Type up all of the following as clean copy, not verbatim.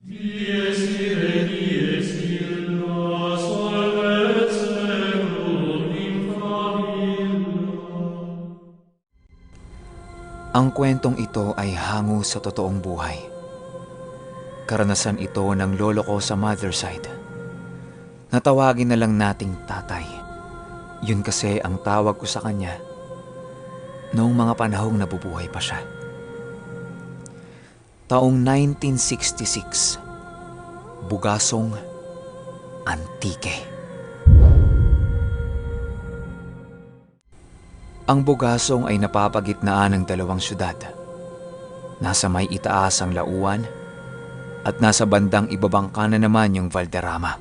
Dies irae, dies illa, salvet seculum in familla. Ang kwentong ito ay hango sa totoong buhay. Karanasan ito ng lolo ko sa mother side. Natawagin na lang nating tatay. Yun kasi ang tawag ko sa kanya noong mga panahong nabubuhay pa siya. Taong 1966, Bugasong, Antique. Ang Bugasong ay napapagitnaan ng dalawang syudad. Nasa may itaas ang Lauan at nasa bandang ibabang kanan naman yung Valderrama.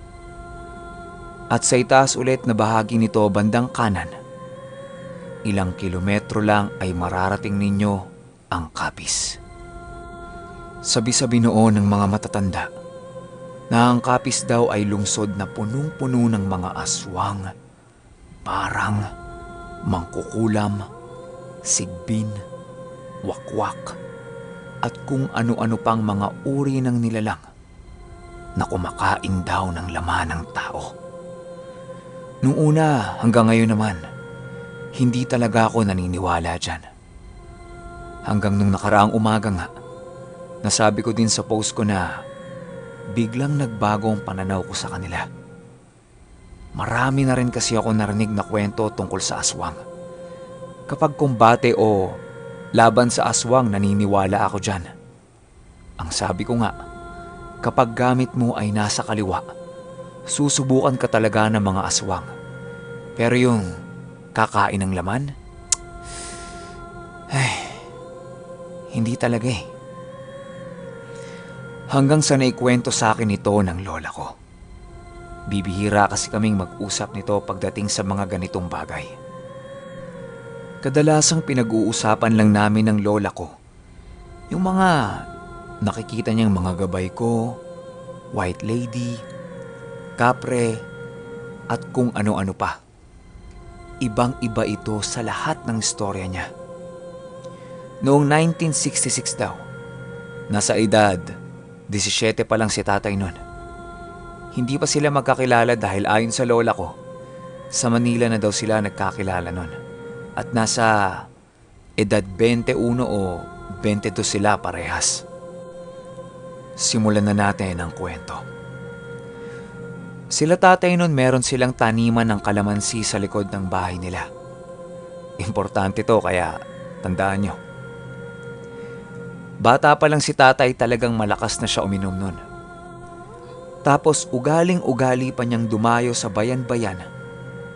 At sa itaas ulit na bahagi nito bandang kanan, ilang kilometro lang ay mararating ninyo ang Capiz. Sabi-sabi noon ng mga matatanda na ang Capiz daw ay lungsod na punong-puno ng mga aswang, parang, mangkukulam, sigbin, wakwak, at kung ano-ano pang mga uri ng nilalang na kumakain daw ng laman ng tao. Nung una hanggang ngayon naman, hindi talaga ako naniniwala dyan. Hanggang nung nakaraang umaga nga, nasabi ko din sa post ko na biglang nagbago ang pananaw ko sa kanila. Marami na rin kasi ako narinig na kwento tungkol sa aswang. Kapag kumbate o laban sa aswang, naniniwala ako dyan. Ang sabi ko nga, kapag gamit mo ay nasa kaliwa, susubukan ka talaga ng mga aswang. Pero yung kakain ng laman, hindi talaga eh. Hanggang sa naikwento sa akin ito ng lola ko. Bibihira kasi kaming mag-usap nito pagdating sa mga ganitong bagay. Kadalasang pinag-uusapan lang namin ng lola ko yung mga nakikita niyang mga gabay ko, white lady, kapre, at kung ano-ano pa. Ibang-iba ito sa lahat ng istorya niya. Noong 1966 daw, nasa edad 17 pa lang si tatay nun. Hindi pa sila magkakilala dahil ayon sa lola ko, sa Manila na daw sila nagkakilala nun. At nasa edad 21 o 22 sila parehas. Simulan na natin ang kwento. Sila tatay nun meron silang taniman ng kalamansi sa likod ng bahay nila. Importante to kaya tandaan nyo. Bata pa lang si tatay talagang malakas na siya uminom nun. Tapos ugaling-ugali pa niyang dumayo sa bayan-bayan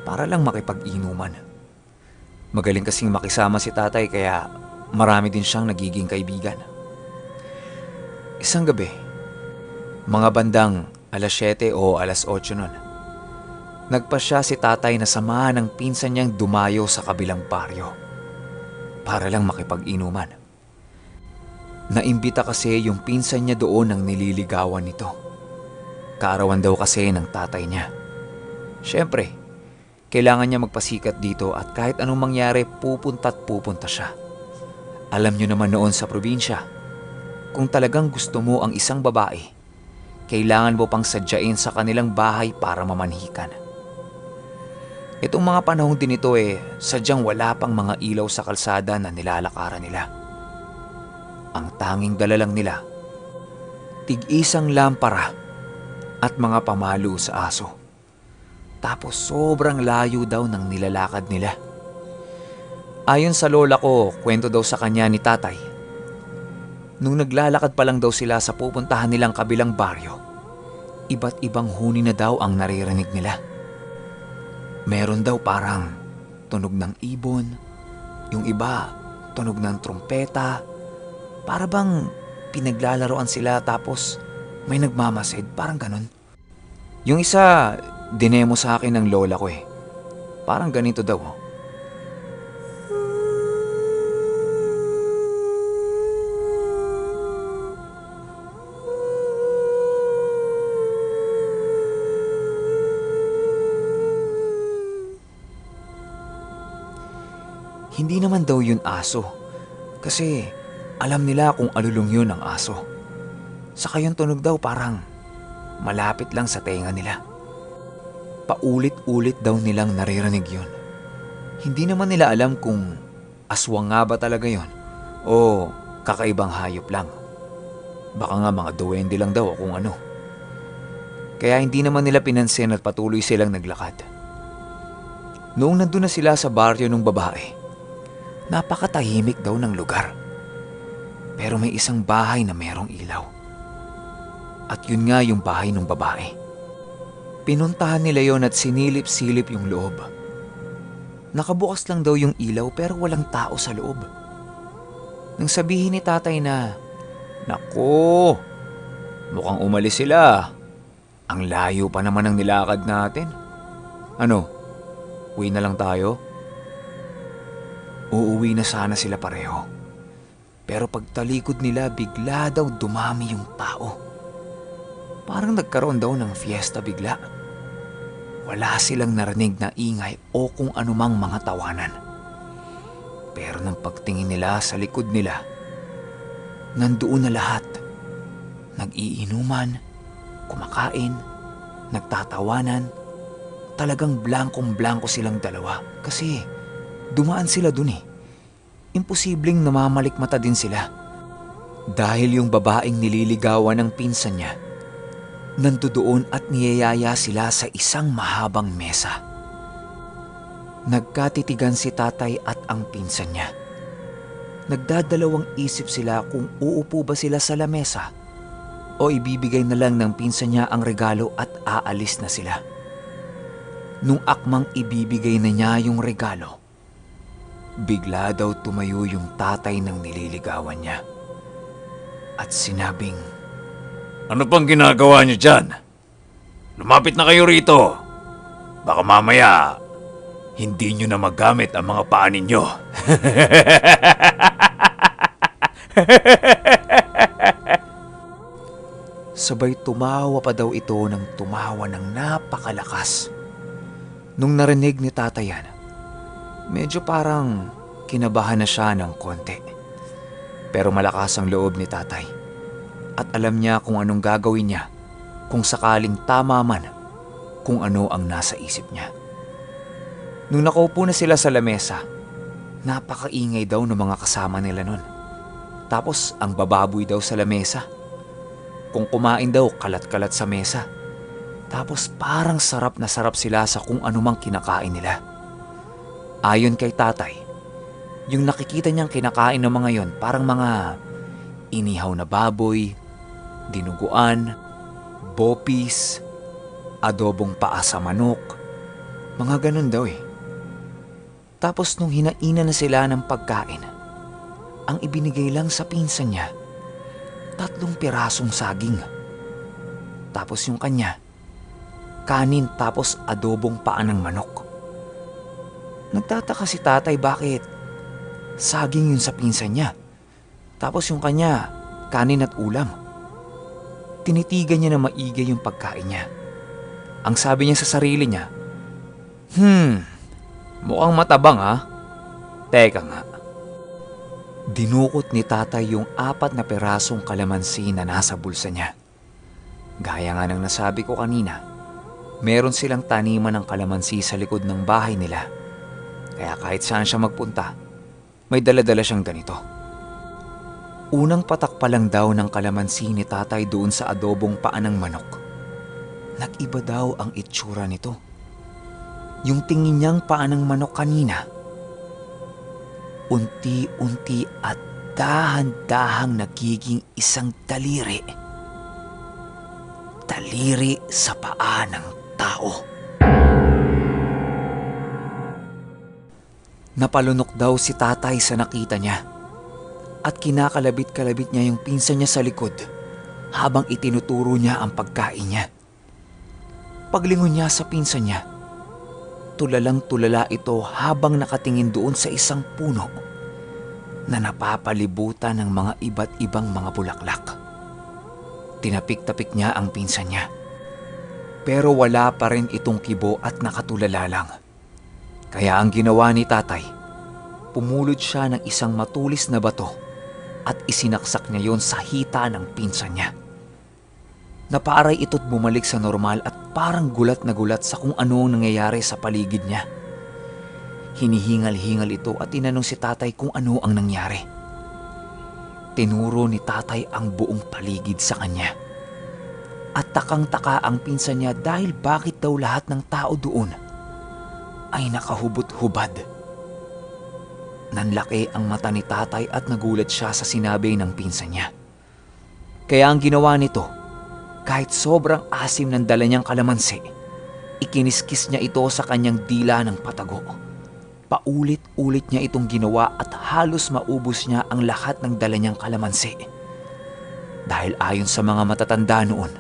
para lang makipag-inuman. Magaling kasing makisama si tatay kaya marami din siyang nagiging kaibigan. Isang gabi, mga bandang 7:00 o 8:00 nun, nagpasya si tatay na samahan ng pinsan niyang dumayo sa kabilang baryo para lang makipag-inuman. Naimbita kasi yung pinsan niya doon ng nililigawan nito. Kaarawan daw kasi ng tatay niya. Siyempre, kailangan niya magpasikat dito at kahit anong mangyari pupunta siya. Alam niyo naman noon sa probinsya, kung talagang gusto mo ang isang babae, kailangan mo pang sadyain sa kanilang bahay para mamanhikan. Itong mga panahong din ito sadyang wala pang mga ilaw sa kalsada na nilalakaran nila. Ang tanging dala lang nila, tig-isang lampara at mga pamalo sa aso. Tapos sobrang layo daw ng nilalakad nila. Ayon sa lola ko, kwento daw sa kanya ni tatay, nung naglalakad pa lang daw sila sa pupuntahan nilang kabilang baryo, iba't ibang huni na daw ang naririnig nila. Meron daw parang tunog ng ibon, yung iba tunog ng trumpeta, para bang pinaglalaroan sila tapos may nagmamasid, parang ganun. Yung isa, dinemo sa akin ng lola ko parang ganito daw. Hindi naman daw yun aso, kasi alam nila kung alulong yun ang aso. Saka yung tunog daw parang malapit lang sa tenga nila. Paulit-ulit daw nilang naririnig yun. Hindi naman nila alam kung aswang nga ba talaga yon o kakaibang hayop lang. Baka nga mga duwende lang daw o kung ano. Kaya hindi naman nila pinansin at patuloy silang naglakad. Noong nandun na sila sa baryo ng babae, napakatahimik daw ng lugar. Pero may isang bahay na merong ilaw. At yun nga yung bahay ng babae. Pinuntahan nila yon at sinilip-silip yung loob. Nakabukas lang daw yung ilaw pero walang tao sa loob. Nang sabihin ni tatay na, "Naku, mukhang umalis sila. Ang layo pa naman ng nilakad natin. Ano, uwi na lang tayo?" Uuwi na sana sila pareho. Pero pagtalikod nila, bigla daw dumami yung tao. Parang nagkaroon daw ng fiesta bigla. Wala silang narinig na ingay o kung anumang mga tawanan. Pero nang pagtingin nila sa likod nila, nandoon na lahat. Nag-iinuman, kumakain, nagtatawanan. Talagang blankong-blanko silang dalawa kasi dumaan sila dun eh. Imposibleng namamalikmata din sila. Dahil yung babaeng nililigawan ng pinsan niya, nandoon at niyayaya sila sa isang mahabang mesa. Nagkatitigan si tatay at ang pinsan niya. Nagdadalawang isip sila kung uupo ba sila sa lamesa o ibibigay na lang ng pinsan niya ang regalo at aalis na sila. Nung akmang ibibigay na niya yung regalo, bigla daw tumayo yung tatay ng nililigawan niya at sinabing, Ano pang ginagawa niyo dyan? Lumapit na kayo rito. Baka mamaya, hindi niyo na magamit ang mga paa ninyo. Sabay tumawa pa daw ito ng tumawa ng napakalakas. Nung narinig ni tatay yan, medyo parang kinabahan na siya ng konti. Pero malakas ang loob ni tatay. At alam niya kung anong gagawin niya kung sakaling tama man kung ano ang nasa isip niya. Nung nakaupo na sila sa lamesa, napakaingay daw ng mga kasama nila nun. Tapos ang bababoy daw sa lamesa. Kung kumain daw, kalat-kalat sa mesa. Tapos parang sarap na sarap sila sa kung anumang kinakain nila. Ayon kay tatay, yung nakikita niyang kinakain ng mga yon parang mga inihaw na baboy, dinuguan, bopis, adobong paa sa manok, mga ganun daw eh. Tapos nung hinaina na sila ng pagkain, ang ibinigay lang sa pinsan niya, 3 pirasong saging. Tapos yung kanya, kanin tapos adobong paa ng manok. Nagtataka si tatay bakit saging yun sa pinsan niya. Tapos yung kanya, kanin at ulam. Tinitigan niya na maigi yung pagkain niya. Ang sabi niya sa sarili niya, mukhang matabang ha? Teka nga. Dinukot ni tatay yung 4 na pirasong kalamansi na nasa bulsa niya. Gaya nga ng nasabi ko kanina, meron silang taniman ng kalamansi sa likod ng bahay nila. Kaya kahit saan siya magpunta, may dala-dala siyang ganito. Unang patak pa lang daw ng kalamansi ni tatay doon sa adobong paa ng manok. Nag-iba daw ang itsura nito. Yung tingin niyang paa ng manok kanina, unti-unti at dahan-dahang nagiging isang daliri. Daliri sa paa ng tao. Napalunok daw si tatay sa nakita niya. At kinakalabit-kalabit niya yung pinsan niya sa likod habang itinuturo niya ang pagkain niya. Paglingon niya sa pinsan niya, tulalang-tulala ito habang nakatingin doon sa isang puno na napapalibutan ng mga iba't ibang mga bulaklak. Tinapik-tapik niya ang pinsan niya. Pero wala pa rin itong kibo at nakatulala lang. Kaya ang ginawa ni tatay, pumulot siya ng isang matulis na bato at isinaksak niya yon sa hita ng pinsan niya. Naparay ito't bumalik sa normal at parang gulat na gulat sa kung ano ang nangyayari sa paligid niya. Hinihingal-hingal ito at tinanong si tatay kung ano ang nangyari. Tinuro ni tatay ang buong paligid sa kanya. At takang-taka ang pinsan niya dahil bakit daw lahat ng tao doon ay nakahubot-hubad. Nanlaki ang mata ni tatay at nagulat siya sa sinabi ng pinsan niya. Kaya ang ginawa nito, kahit sobrang asim ng dala niyang kalamansi, ikiniskis niya ito sa kanyang dila ng patago. Paulit-ulit niya itong ginawa at halos maubos niya ang lahat ng dala niyang kalamansi. Dahil ayon sa mga matatanda noon,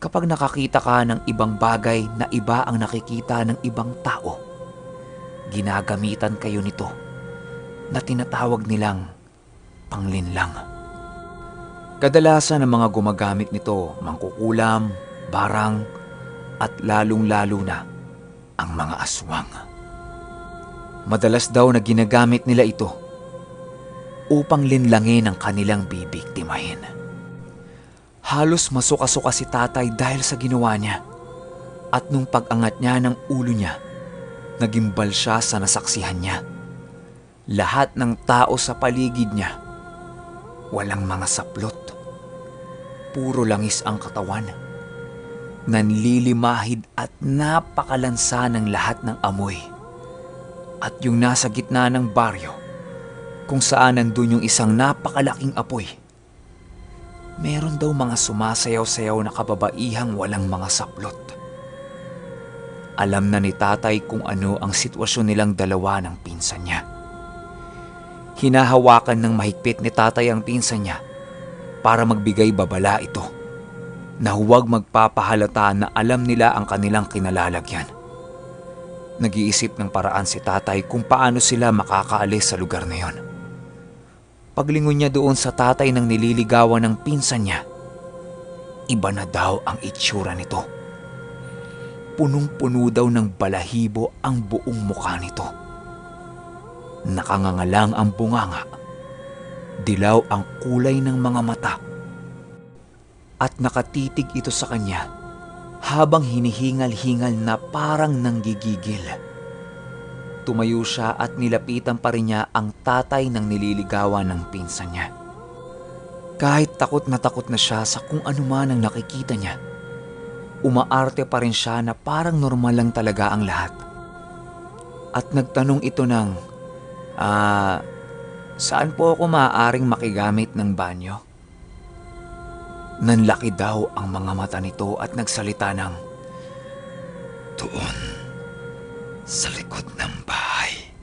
kapag nakakita ka ng ibang bagay na iba ang nakikita ng ibang tao, ginagamitan kayo nito na tinatawag nilang panglinlang. Kadalasan ang mga gumagamit nito mangkukulam, barang, at lalong-lalo na ang mga aswang. Madalas daw na ginagamit nila ito upang linlangin ang kanilang bibiktimahin. Halos masuka-suka si tatay dahil sa ginawa niya, at nung pag-angat niya ng ulo niya, nagimbal siya sa nasaksihan niya. Lahat ng tao sa paligid niya, walang mga saplot. Puro langis ang katawan. Nanlilimahid at napakalansa ng lahat ng amoy. At yung nasa gitna ng baryo, kung saan nandun yung isang napakalaking apoy, meron daw mga sumasayaw-sayaw na kababaihang walang mga saplot. Alam na ni tatay kung ano ang sitwasyon nilang dalawa ng pinsan niya. Hinahawakan ng mahigpit ni tatay ang pinsan niya para magbigay babala ito na huwag magpapahalata na alam nila ang kanilang kinalalagyan. Nag-iisip ng paraan si tatay kung paano sila makakaalis sa lugar na yon. Paglingon niya doon sa tatay ng nililigawan ng pinsan niya, iba na daw ang itsura nito. Punong-puno daw ng balahibo ang buong mukha nito. Nakangangalang ang bunganga. Dilaw ang kulay ng mga mata. At nakatitig ito sa kanya habang hinihingal-hingal na parang nanggigigil. Tumayo siya at nilapitan pa rin niya ang tatay ng nililigawan ng pinsan niya. Kahit takot na siya sa kung ano man ang nakikita niya, umaarte pa rin siya na parang normal lang talaga ang lahat. At nagtanong ito ng, saan po ako maaaring makigamit ng banyo? Nanlaki daw ang mga mata nito at nagsalita ng, doon, sa likod ng bahay.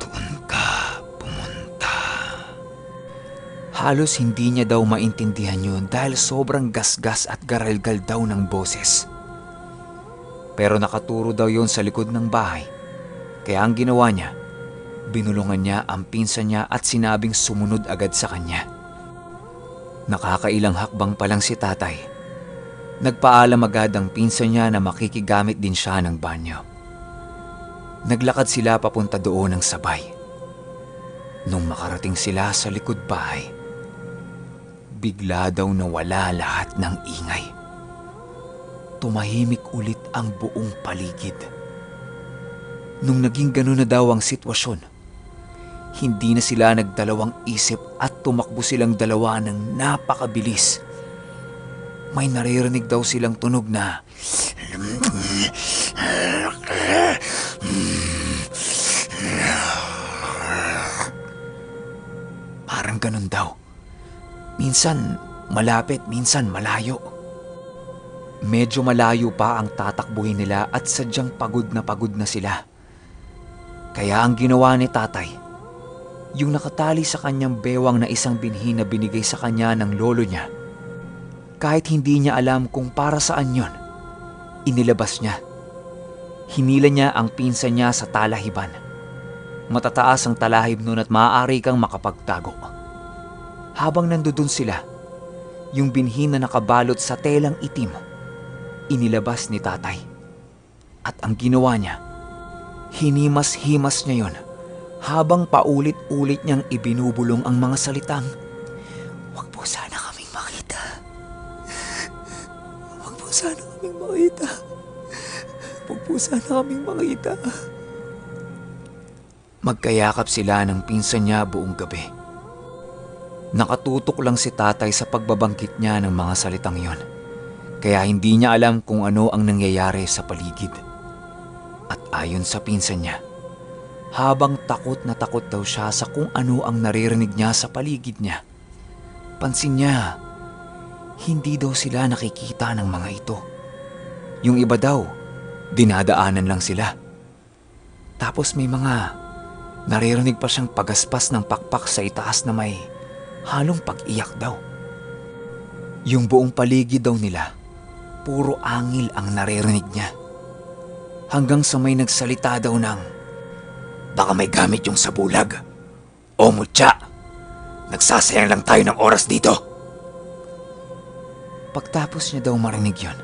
Doon ka pumunta. Halos hindi niya daw maintindihan yun dahil sobrang gasgas at garalgal daw ng boses. Pero nakaturo daw yun sa likod ng bahay. Kaya ang ginawa niya, binulungan niya ang pinsan niya at sinabing sumunod agad sa kanya. Nakakailang hakbang pa lang si tatay. Nagpaalam agad ang pinsan niya na makikigamit din siya ng banyo. Naglakad sila papunta doon ng sabay. Nung makarating sila sa likod bahay, bigla daw nawala lahat ng ingay. Tumahimik ulit ang buong paligid. Nung naging ganun na daw ang sitwasyon, hindi na sila nagdalawang isip at tumakbo silang dalawa ng napakabilis. May naririnig daw silang tunog na parang ganun daw. Minsan malapit, minsan malayo. Medyo malayo pa ang tatakbuhin nila at sadyang pagod na sila. Kaya ang ginawa ni tatay, yung nakatali sa kanyang bewang na isang binhi na binigay sa kanya ng lolo niya, kahit hindi niya alam kung para saan yon, inilabas niya. Hinila niya ang pinsan niya sa talahiban. Matataas ang talahib nun at maaari kang makapagtago. Habang nandoon sila, yung binhi na nakabalot sa telang itim, inilabas ni tatay. At ang ginawa niya, hinimas-himas niya yon habang paulit-ulit niyang ibinubulong ang mga salitang, "Huwag po sana kaming makita. sana kaming makita. Huwag po sana kaming makita. Magkayakap sila ng pinsan niya buong gabi. Nakatutok lang si tatay sa pagbabangkit niya ng mga salitang yon. Kaya hindi niya alam kung ano ang nangyayari sa paligid. At ayon sa pinsan niya, habang takot na takot daw siya sa kung ano ang naririnig niya sa paligid niya, pansin niya, hindi daw sila nakikita ng mga ito. Yung iba daw, dinadaanan lang sila. Tapos may mga naririnig pa siyang pagaspas ng pakpak sa itaas na may halong pag-iyak daw. Yung buong paligid daw nila, puro angil ang naririnig niya. Hanggang sa may nagsalita daw ng, "Baka may gamit yung sa bulag. O mutya, nagsasayang lang tayo ng oras dito." Pagtapos niya daw marinig yon,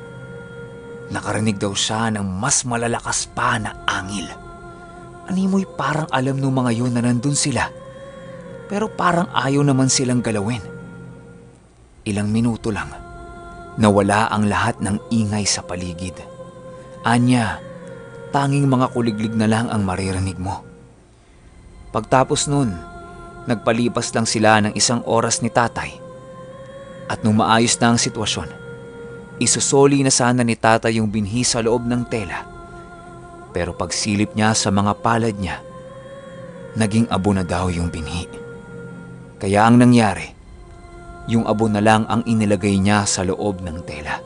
nakarinig daw siya ng mas malalakas pa na angil. Animoy parang alam ng mga yun na nandun sila, pero parang ayaw naman silang galawin. Ilang minuto lang, nawala ang lahat ng ingay sa paligid. Anya, tanging mga kuliglig na lang ang maririnig mo. Pagtapos nun, nagpalipas lang sila ng 1 oras ni tatay. At nung maayos na ang sitwasyon, isusoli na sana ni tatay yung binhi sa loob ng tela. Pero pagsilip niya sa mga palad niya, naging abo na daw yung binhi. Kaya ang nangyari, yung abo na lang ang inilagay niya sa loob ng tela.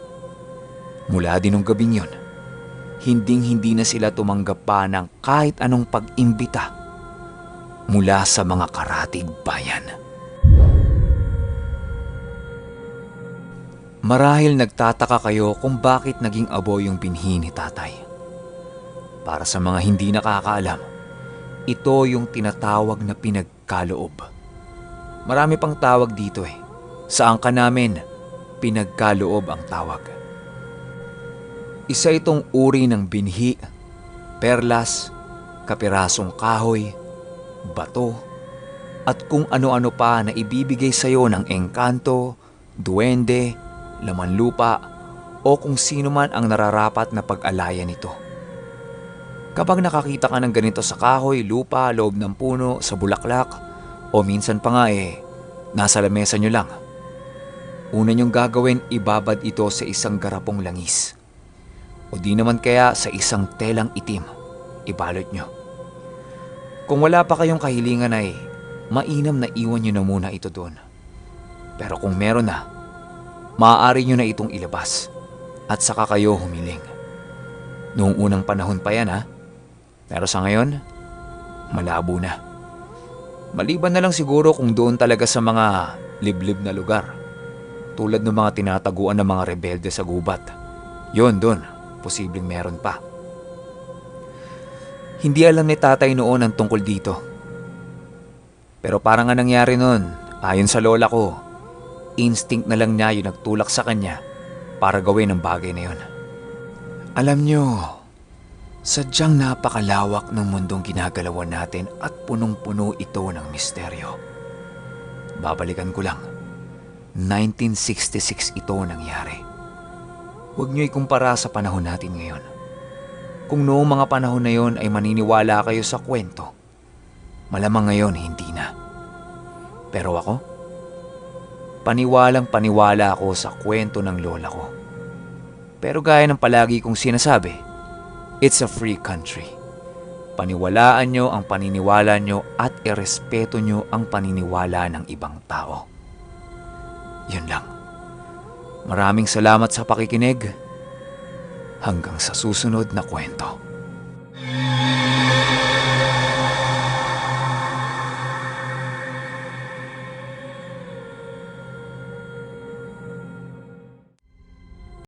Mula din nung gabing yun, hinding-hindi na sila tumanggap pa ng kahit anong pag-imbita mula sa mga karatig bayan. Marahil nagtataka kayo kung bakit naging abo yung binhi ni tatay. Para sa mga hindi nakakaalam, ito yung tinatawag na pinagkaloob. Marami pang tawag dito eh. Sa angka namin, pinagkaloob ang tawag. Isa itong uri ng binhi, perlas, kapirasong kahoy, bato, at kung ano-ano pa na ibibigay sa iyo ng engkanto, duwende, laman lupa, o kung sino man ang nararapat na pag-alaya nito. Kapag nakakita ka ng ganito sa kahoy, lupa, loob ng puno, sa bulaklak, o minsan pa nga nasa lamesa nyo lang, una nyong gagawin, ibabad ito sa isang garapong langis. O di naman kaya sa isang telang itim, ibalot nyo. Kung wala pa kayong kahilingan ay mainam na iwan nyo na muna ito doon. Pero kung meron na, maaari nyo na itong ilabas at saka kayo humiling. Noong unang panahon pa yan pero sa ngayon, malabo na. Maliban na lang siguro kung doon talaga sa mga liblib na lugar. Tulad ng mga tinataguan ng mga rebelde sa gubat. Yun doon, posibleng meron pa. Hindi alam ni tatay noon ang tungkol dito. Pero parang nga nangyari noon, ayon sa lola ko, instinct na lang niya yung nagtulak sa kanya para gawin ang bagay na yun. Alam nyo, sadyang napakalawak ng mundong ginagalawan natin at punong-puno ito ng misteryo. Babalikan ko lang. 1966 ito nangyari. Huwag niyo ikumpara sa panahon natin ngayon. Kung noong mga panahon na yon ay maniniwala kayo sa kwento, malamang ngayon hindi na. Pero ako, paniwalang paniwala ako sa kwento ng lola ko. Pero gaya ng palagi kong sinasabi, it's a free country. Paniwalaan nyo ang paniniwala nyo at irespeto nyo ang paniniwala ng ibang tao. Yun lang. Maraming salamat sa pakikinig. Hanggang sa susunod na kwento.